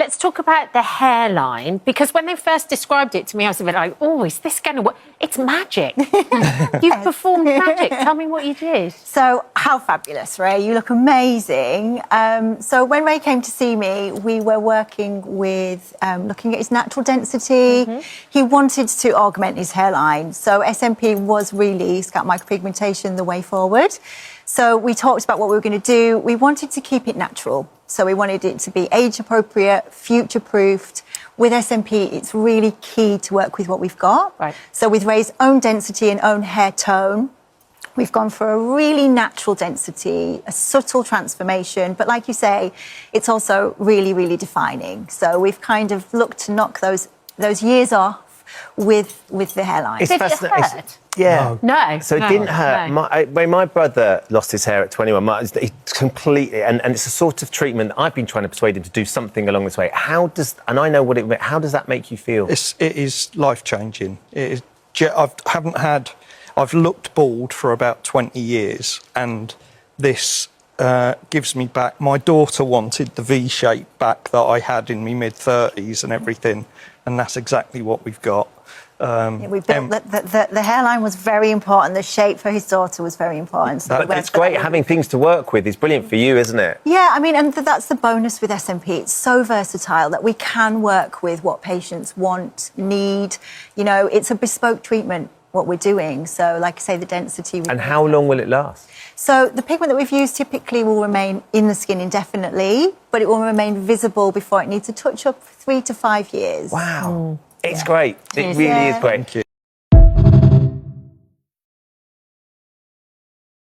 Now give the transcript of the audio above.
Let's talk about the hairline, because when they first described it to me, I was a bit like, oh, is this going to work? It's magic. You've performed magic. Tell me what you did. So, how fabulous, Ray. You look amazing. So when Ray came to see me, we were working with looking at his natural density. He wanted to augment his hairline. So SMP was really, scalp micropigmentation, the way forward. So we talked about what we were going to do. We wanted to keep it natural. So we wanted it to be age-appropriate, future-proofed. With SMP, it's really key to work with what we've got. Right. So with Ray's own density and own hair tone, we've gone for a really natural density, a subtle transformation. But like you say, it's also really, really defining. So we've kind of looked to knock those years off with the hairline. Did it hurt? Yeah. No. So it didn't hurt. No. When my brother lost his hair at 21, he completely, and it's a sort of treatment I've been trying to persuade him to do something along this way. And I know what how does that make you feel? It is life-changing. It is. I've looked bald for about 20 years, and this gives me back. My daughter wanted the V shape back that I had in my mid-30s and everything, and that's exactly what we've got. We built the hairline was very important. The shape for his daughter was very important. So but it's great having things to work with. Is brilliant for you, isn't it? Yeah, I mean, and that's the bonus with SMP. It's so versatile that we can work with what patients want, need. You know, it's a bespoke treatment, what we're doing. So, like I say, the density. And how long will it last? So the pigment that we've used typically will remain in the skin indefinitely, but it will remain visible before it needs a touch-up for 3 to 5 years. Wow. It's great. It really is great. Thank you.